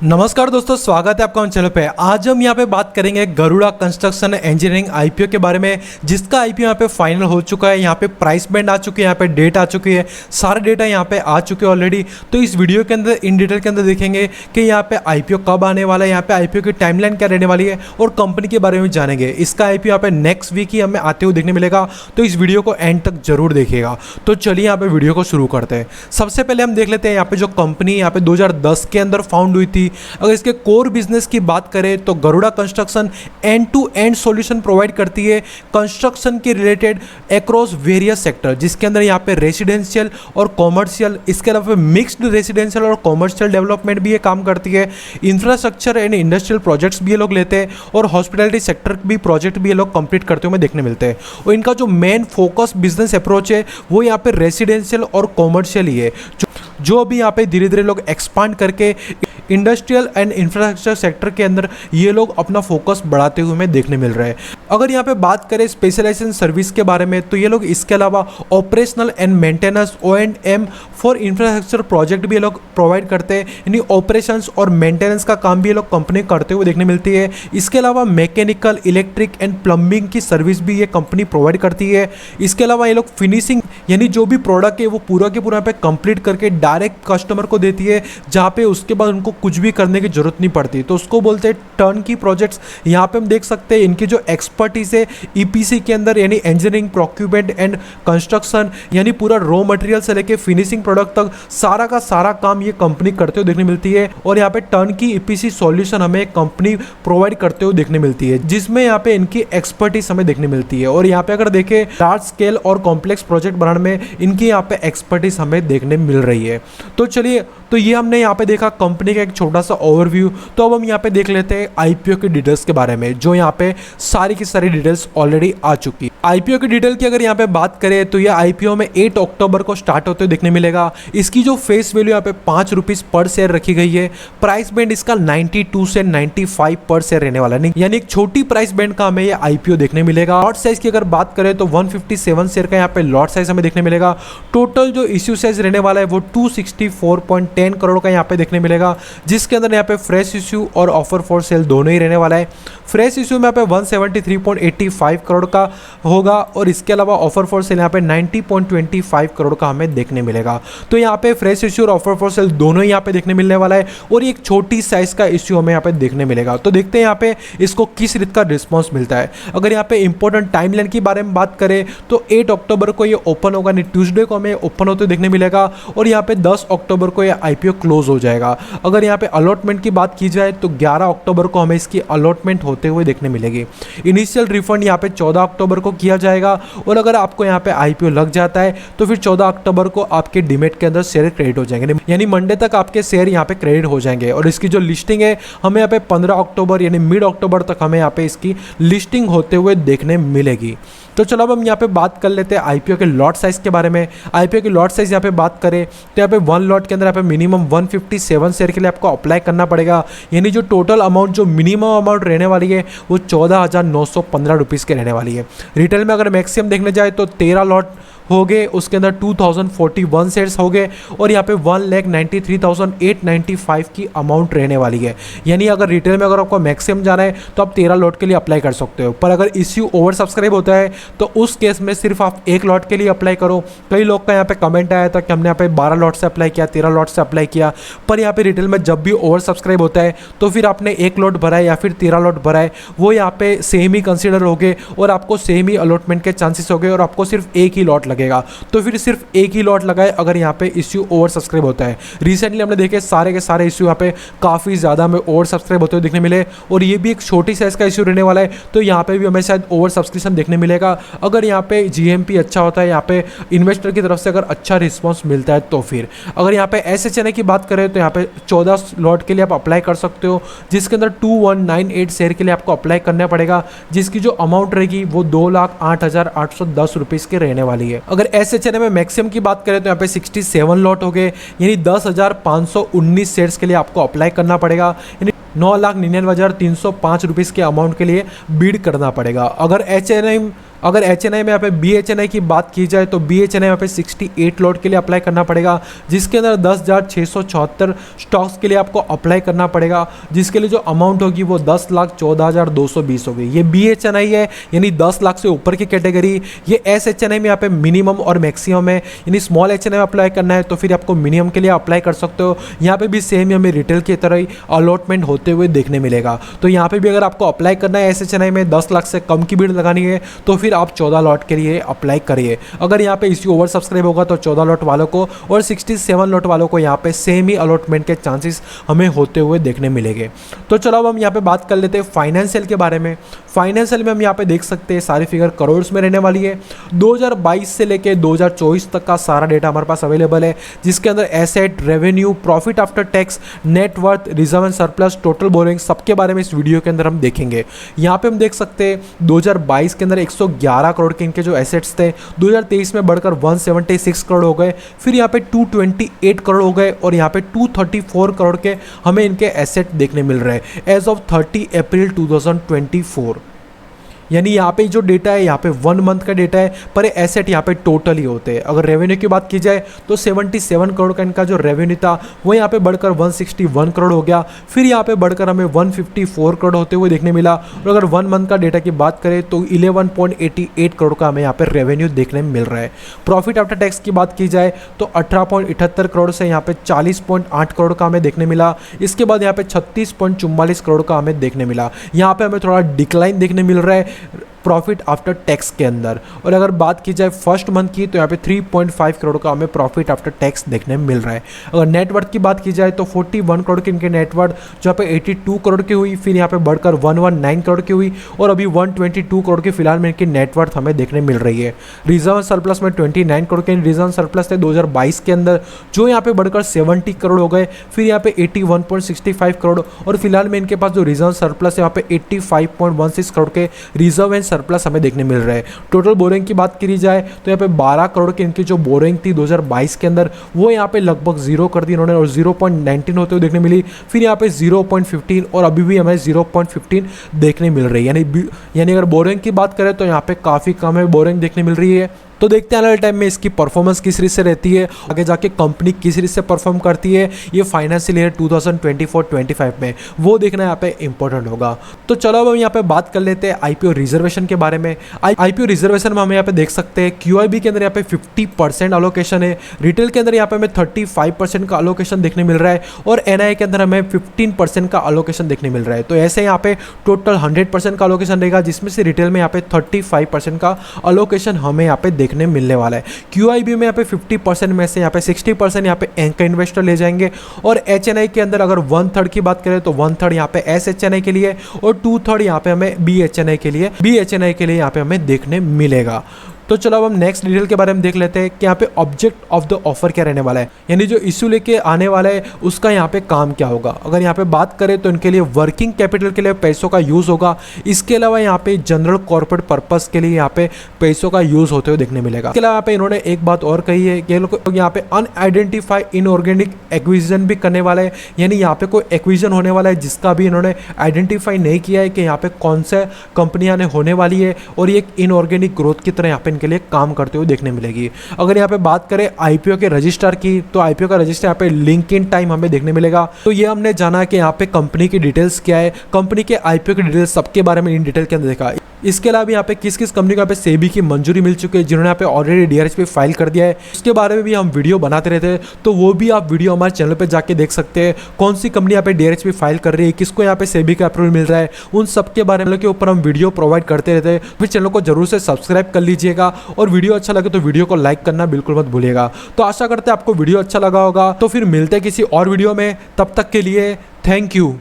नमस्कार दोस्तों, स्वागत है आपका हमारे चैनल पे। आज हम यहाँ पे बात करेंगे गरुड़ा कंस्ट्रक्शन इंजीनियरिंग आईपीओ के बारे में, जिसका आईपीओ यहाँ पे फाइनल हो चुका है। यहाँ पे प्राइस बैंड आ चुकी है, यहाँ पे डेट आ चुकी है, सारे डेटा यहाँ पे आ चुके हैं ऑलरेडी। तो इस वीडियो के अंदर इन डिटेल के अंदर देखेंगे कि यहाँ पे आईपीओ कब आने वाला है, यहाँ पे आईपीओ की टाइमलाइन क्या रहने वाली है और कंपनी के बारे में जानेंगे। इसका आईपीओ यहाँ पे नेक्स्ट वीक ही हमें आते हुए देखने मिलेगा, तो इस वीडियो को एंड तक जरूर देखिएगा। तो चलिए यहाँ पे वीडियो को शुरू करते हैं। सबसे पहले हम देख लेते हैं यहाँ पे जो कंपनी यहाँ पे 2010 के अंदर फाउंड हुई थी। अगर इसके कोर बिजनेस की बात करें तो Garuda construction end to end solution provide करती है कंस्ट्रक्शन के रिलेटेड अक्रॉस वेरियस सेक्टर, जिसके अंदर यहाँ पे रेसिडेंशियल और कॉमर्शियल, इसके अलावा मिक्स्ड रेसिडेंशियल और कॉमर्शियल डेवलपमेंट भी ये काम करती है। इंफ्रास्ट्रक्चर एंड इंडस्ट्रियल प्रोजेक्ट्स भी ये लोग लेते हैं और हॉस्पिटैलिटी सेक्टर भी प्रोजेक्ट भी ये लोग कंप्लीट करते हुए देखने मिलते हैं। और इनका जो मेन फोकस बिजनेस अप्रोच है वो यहाँ पे रेसिडेंशियल और कॉमर्शियल ही है, जो अभी यहाँ पे धीरे धीरे लोग एक्सपांड करके इंडस्ट्रियल एंड इंफ्रास्ट्रक्चर सेक्टर के अंदर ये लोग अपना फोकस बढ़ाते हुए हमें देखने मिल रहा है। अगर यहाँ पे बात करें स्पेशलाइजेशन सर्विस के बारे में, तो ये लोग इसके अलावा operational and maintenance O&M for infrastructure project भी ये लोग प्रोवाइड करते हैं, यानी ऑपरेशंस और मेंटेनेंस का काम भी ये लोग कंपनी करते हुए देखने मिलती है। इसके अलावा मैकेनिकल, इलेक्ट्रिक एंड प्लम्बिंग की सर्विस भी ये कंपनी प्रोवाइड करती है। इसके अलावा ये लोग फिनिशिंग, यानी जो भी प्रोडक्ट है वो पूरा के पूरा पे कंप्लीट करके डायरेक्ट कस्टमर को देती है, जहाँ पे उसके बाद उनको कुछ भी करने की जरूरत नहीं पड़ती। तो उसको बोलते हैं टर्न की प्रोजेक्ट्स। यहाँ पे हम देख सकते हैं इनकी जो एक्सपर्टीज है ईपीसी के अंदर, यानी इंजीनियरिंग, प्रोक्यूरमेंट एंड कंस्ट्रक्शन, यानी पूरा रॉ मटेरियल से लेके फिनिशिंग प्रोडक्ट तक सारा का सारा काम ये कंपनी करते हुए देखने मिलती है। और यहाँ पे टर्न की ईपीसी सॉल्यूशन हमें कंपनी प्रोवाइड करते हुए देखने मिलती है, जिसमें यहाँ पे इनकी एक्सपर्टीज हमें देखने मिलती है। और यहाँ पे अगर देखें लार्ज स्केल और कॉम्प्लेक्स प्रोजेक्ट बनाने में इनकी यहाँ पे एक्सपर्टीज हमें देखने मिल रही है। तो चलिए, तो ये हमने यहाँ पे देखा कंपनी का एक छोटा सा ओवरव्यू। तो अब हम यहाँ पे देख लेते हैं आईपीओ की डिटेल्स के बारे में, जो यहाँ पे सारी की सारी डिटेल्स ऑलरेडी आ चुकी है। आईपीओ की डिटेल की अगर यहाँ पे बात करें तो ये आईपीओ में 8 अक्टूबर को स्टार्ट होते हुए देखने मिलेगा। इसकी जो फेस वैल्यू यहाँ पे 5 रुपीज पर शेयर रखी गई है। प्राइस बैंड इसका 92 से 95 पर शेयर रहने वाला, नहीं यानी एक छोटी प्राइस बैंड का हमें ये आईपीओ देखने मिलेगा। लॉट साइज की अगर बात करें तो 157 शेयर का यहाँ पे लॉट साइज हमें देखने मिलेगा। टोटल जो इश्यू साइज रहने वाला है वो 264.10 करोड़ का यहाँ पे देखने मिलेगा, जिसके अंदर यहाँ पे फ्रेश इश्यू और ऑफर फॉर सेल दोनों ही रहने वाला है। फ्रेश इश्यू में यहाँ पे 173.85 करोड़ का होगा और इसके अलावा ऑफर फॉर सेल यहाँ पे 90.25 करोड़ का हमें देखने मिलेगा। तो यहाँ पे फ्रेश इश्यू और ऑफर फॉर सेल दोनों ही यहाँ पे देखने मिलने वाला है और एक छोटी साइज का इश्यू हमें यहाँ पे देखने मिलेगा। तो देखते हैं यहाँ पे इसको किस रीत का रिस्पॉन्स मिलता है। अगर यहाँ पे इंपॉर्टेंट टाइमलाइन के बारे में बात करें तो 8 अक्टूबर को ये ओपन होगा, नहीं ट्यूसडे को हमें ओपन होते देखने मिलेगा और यहाँ पे 10 अक्टूबर को ये आईपीओ क्लोज हो जाएगा। अगर यहाँ पे अलॉटमेंट की बात की जाए तो 11 अक्टूबर को हमें इसकी अलॉटमेंट होते हुए देखने मिलेगी। इनिशियल रिफंड यहाँ पे 14 अक्टूबर को किया जाएगा और अगर आपको यहाँ पे आईपीओ लग जाता है तो फिर 14 अक्टूबर को आपके डीमेट के अंदर शेयर क्रेडिट हो जाएंगे, यानी मंडे तक आपके शेयर यहाँ पे क्रेडिट हो जाएंगे। और इसकी जो लिस्टिंग है हमें यहाँ पे 15 अक्टूबर यानी मिड अक्टूबर तक हमें यहाँ पे इसकी लिस्टिंग होते हुए देखने मिलेगी। तो चलो अब हम यहाँ पे बात कर लेते हैं आईपीओ के लॉट साइज के बारे में। आईपीओ के लॉट साइज यहाँ पे बात करें तो यहाँ पे 1 लॉट के अंदर यहाँ पे मिनिमम 157 शेयर के लिए आपको अप्लाई करना पड़ेगा, यानी जो टोटल अमाउंट, जो मिनिमम अमाउंट रहने वाली है वो 14,915 रुपीज़ की रहने वाली है। रिटेल में अगर मैक्सिमम देखने जाए तो 13 लॉट हो गए, उसके अंदर 2041 शेयर्स हो गए और यहाँ पे 1,93,895 की अमाउंट रहने वाली है। यानी अगर रिटेल में अगर आपको मैक्सिमम जाना है तो आप 13 लॉट के लिए अप्लाई कर सकते हो, पर अगर इश्यू ओवर सब्सक्राइब होता है तो उस केस में सिर्फ आप 1 लॉट के लिए अप्लाई करो। कई लोग का यहाँ पे कमेंट आया था कि हमने यहाँ पे 12 लॉट से अप्लाई किया, 13 लॉट से अप्लाई किया, पर यहाँ पे रिटेल में जब भी ओवर सब्सक्राइब होता है तो फिर आपने 1 लॉट भरा है या फिर 13 लॉट भरा है, वो यहाँ पे सेम ही कंसिडर हो गए और आपको सेम ही अलॉटमेंट के चांसेस हो गए और आपको सिर्फ एक ही लॉट लगेगा। तो फिर सिर्फ एक ही लॉट लगाए अगर यहाँ पे इश्यू ओवर सब्सक्राइब होता है। रिसेंटली हमने देखे सारे के सारे इश्यू यहाँ पे काफ़ी ज़्यादा हमें ओवर सब्सक्राइब होते हुए देखने मिले और ये भी एक छोटी साइज़ का इश्यू रहने वाला है, तो यहाँ पे भी हमें शायद ओवर सब्सक्रिप्शन देखने मिलेगा। अगर यहाँ पे जीएमपी अच्छा होता है, यहाँ पे इन्वेस्टर की तरफ से अगर अच्छा रिस्पॉन्स मिलता है तो फिर अगर यहाँ पे एसएचएनए की बात करें तो यहाँ पे 14 लॉट के लिए आप अप्लाई कर सकते हो, जिसके अंदर 2198 शेयर के लिए आपको अप्लाई करना पड़ेगा, जिसकी जो अमाउंट रहेगी वो 2,08,810 रुपीज़ की रहने वाली है। अगर एसएचएनए में मैक्सिमम की बात करें तो यहाँ पे 67 लॉट हो गए, यानी 10,519 शेयर्स के लिए आपको अप्लाई करना पड़ेगा, यानी 9,99,305 रुपीज़ के अमाउंट के लिए बीड करना पड़ेगा। अगर एचएनए अगर HNI में यहाँ पे BHNI की बात की जाए तो BHNI यहाँ पे 68 लॉट के लिए अप्लाई करना पड़ेगा, जिसके अंदर 10,674 स्टॉक्स के लिए आपको अप्लाई करना पड़ेगा, जिसके लिए जो अमाउंट होगी वो 10,14,220 होगी। ये BHNI है, यानी 10 लाख से ऊपर की कैटेगरी। ये SHNI में यहाँ पे मिनिमम और मैक्सिमम है, यानी स्मॉल HNI में अप्लाई करना है तो फिर आपको मिनिमम के लिए अप्लाई कर सकते हो। यहाँ पे भी सेम हमें रिटेल की तरह ही अलॉटमेंट होते हुए देखने मिलेगा। तो यहाँ पे भी अगर आपको अप्लाई करना है SHNI में 10 लाख से कम की भीड़ लगानी है तो फिर आप 14 लॉट के लिए अप्लाई करिए। अगर यहाँ पे इसी ओवर सब्सक्राइब होगा तो 14 लॉट वालों को और 67 लॉट वालों को यहाँ पे सेम ही अलॉटमेंट के चांसेस हमें होते हुए देखने मिलेंगे। तो चलो अब हम यहाँ पे बात कर लेते हैं फाइनेंशियल के बारे में। फाइनेंशियल में हम यहाँ पे देख सकते हैं सारी फिगर करोड़ में रहने वाली है। 2022 से लेके 2024 तक का सारा डेटा हमारे पास अवेलेबल है, जिसके अंदर asset, revenue, profit after tax, net worth, reserve and surplus, total boring सबके बारे में इस वीडियो के अंदर हम देखेंगे। यहाँ पे हम देख सकते हैं 2022 के अंदर 111 करोड़ के इनके जो एसेट्स थे 2023 में बढ़कर 176 करोड़ हो गए, फिर यहाँ पे 228 करोड़ हो गए और यहाँ पे 234 करोड़ के हमें इनके एसेट देखने मिल रहे हैं एज ऑफ 30 अप्रैल 2024। यानी यहाँ पे जो डेटा है यहाँ पे 1 मंथ का डेटा है, पर एसेट यहाँ पे टोटल ही होते हैं। अगर रेवेन्यू की बात की जाए तो 77 करोड़ का इनका जो रेवेन्यू था वो यहाँ पे बढ़कर 161 करोड़ हो गया, फिर यहाँ पे बढ़कर हमें 154 करोड़ होते हुए देखने मिला। और अगर 1 मंथ का डेटा की बात करें तो 11.88 करोड़ का हमें यहाँ पे रेवेन्यू देखने मिल रहा है। प्रॉफिट आफ्टर टैक्स की बात की जाए तो 18.78 करोड़ से यहाँ पे 40.8 करोड़ का हमें देखने मिला। इसके बाद यहाँ पे 36.44 करोड़ का हमें देखने मिला। यहाँ पे हमें थोड़ा डिक्लाइन देखने मिल रहा है प्रॉफिट आफ्टर टैक्स के अंदर। और अगर बात की जाए फर्स्ट मंथ की तो यहाँ पे 3.5 करोड़ का हमें प्रॉफिट आफ्टर टैक्स देखने मिल रहा है। अगर नेटवर्थ की बात की जाए तो 41 करोड़ की इनके नेटवर्थ जहाँ पे 82 करोड़ की हुई, फिर यहाँ पे बढ़कर 119 करोड़ की हुई और अभी 122 करोड़ की फिलहाल में इनकी नेटवर्थ हमें देखने मिल रही है। रिजर्व सरप्लस में 29 करोड़ के रिजर्व सरप्लस थे 2022 के अंदर, जो यहाँ पे बढ़कर 70 करोड़ हो गए, फिर यहाँ पे 81.65 करोड़ और फिलहाल में इनके पास जो रिजर्व सरप्लस है यहाँ पे 85.16 करोड़ के रिजर्व एंड सरप्लस हमें देखने मिल रहा है। टोटल बोरिंग की बात करी जाए तो यहाँ पे 12 करोड़ की इनकी जो बोरिंग थी 2022 के अंदर वो यहाँ पे लगभग 0 कर दी इन्होंने और 0.19 होते हुए देखने मिली, फिर यहाँ पे 0.15 और अभी भी हमें 0.15 देखने मिल रही है। यानी अगर बोरिंग की बात करें तो यहाँ पे काफ़ी कम है बोरिंग देखने मिल रही है। तो देखते हैं आने वाले टाइम में इसकी परफॉर्मेंस किस रीत से रहती है, आगे जाके कंपनी किस रीत से परफॉर्म करती है ये फाइनेंशियल ईयर 2024-25 में, वो देखना यहाँ पे इंपॉर्टेंट होगा। तो चलो अब हम यहाँ पे बात कर लेते हैं IPO रिजर्वेशन के बारे में। IPO रिजर्वेशन में हम यहाँ पे देख सकते हैं QIB के अंदर यहाँ पे 50% अलोकेशन है, रिटेल के अंदर यहाँ पे हमें 35% का अलोकेशन देखने मिल रहा है और NII के अंदर हमें 15% का अलोकेशन देखने मिल रहा है। तो ऐसे यहाँ पे टोटल 100% का अलोकेशन रहेगा, जिसमें से रिटेल में यहाँ पे 35% का अलोकेशन हमें यहाँ पे देखने मिलने वाला है। QIB में यहाँ पे 50% में से यहाँ पे 60% यहाँ पे एंकर इन्वेस्टर ले जाएंगे और HNI के अंदर अगर 1/3 की बात करें तो 1/3 यहाँ पे SHNI के लिए और 2/3 यहाँ पे हमें BHNI के लिए यहाँ पे हमें देखने मिलेगा। तो चलो अब हम नेक्स्ट डिटेल के बारे में देख लेते हैं कि यहाँ पे ऑब्जेक्ट ऑफ द ऑफर क्या रहने वाला है, यानी जो इश्यू लेके आने वाला है उसका यहाँ पे काम क्या होगा। अगर यहाँ पे बात करें तो इनके लिए वर्किंग कैपिटल के लिए पैसों का यूज़ होगा, इसके अलावा यहाँ पे जनरल कॉर्पोरेट पर्पस के लिए यहाँ पे पैसों का यूज़ होते हुए देखने मिलेगा। इसके अलावा यहाँ पे इन्होंने एक बात और कही है कि लोग यहाँ पे अनआइडेंटिफाइड इनऑर्गेनिक एक्विजिशन भी करने वाला है, यानी यहाँ पे कोई एक्विजिशन होने वाला है जिसका भी इन्होंने आइडेंटिफाई नहीं किया है कि यहाँ पे कौन से कंपनियां ने होने वाली है और ये इनऑर्गेनिक ग्रोथ की तरह यहाँ पे इनके लिए काम करते हुए देखने मिलेगी। अगर यहाँ पे बात करें IPO के रजिस्टर की तो IPO का रजिस्टर यहाँ पे लिंक इन टाइम हमें देखने मिलेगा। तो ये हमने जाना कि यहाँ पे कंपनी की डिटेल्स क्या है, कंपनी के IPO की डिटेल्स सबके बारे में इन डिटेल के अंदर देखा। इसके अलावा यहाँ पे किस किस कंपनी को यहाँ पे सेबी की मंजूरी मिल चुकी है, जिन्होंने यहाँ पे ऑलरेडी DRHP फाइल कर दिया है, उसके बारे में भी हम वीडियो बनाते रहते हैं, तो वो भी आप वीडियो हमारे चैनल पे जाके देख सकते हैं। कौन सी कंपनी यहाँ पे DRHP फाइल कर रही है, किसको यहाँ पे सेबी का अप्रूवल मिल रहा है, उन सब के बारे में के ऊपर हम वीडियो प्रोवाइड करते रहते हैं। फिर चैनल को जरूर से सब्सक्राइब कर लीजिएगा और वीडियो अच्छा लगे तो वीडियो को लाइक करना बिल्कुल मत भूलिएगा। तो आशा करते हैं आपको वीडियो अच्छा लगा होगा। तो फिर मिलते हैं किसी और वीडियो में, तब तक के लिए थैंक यू।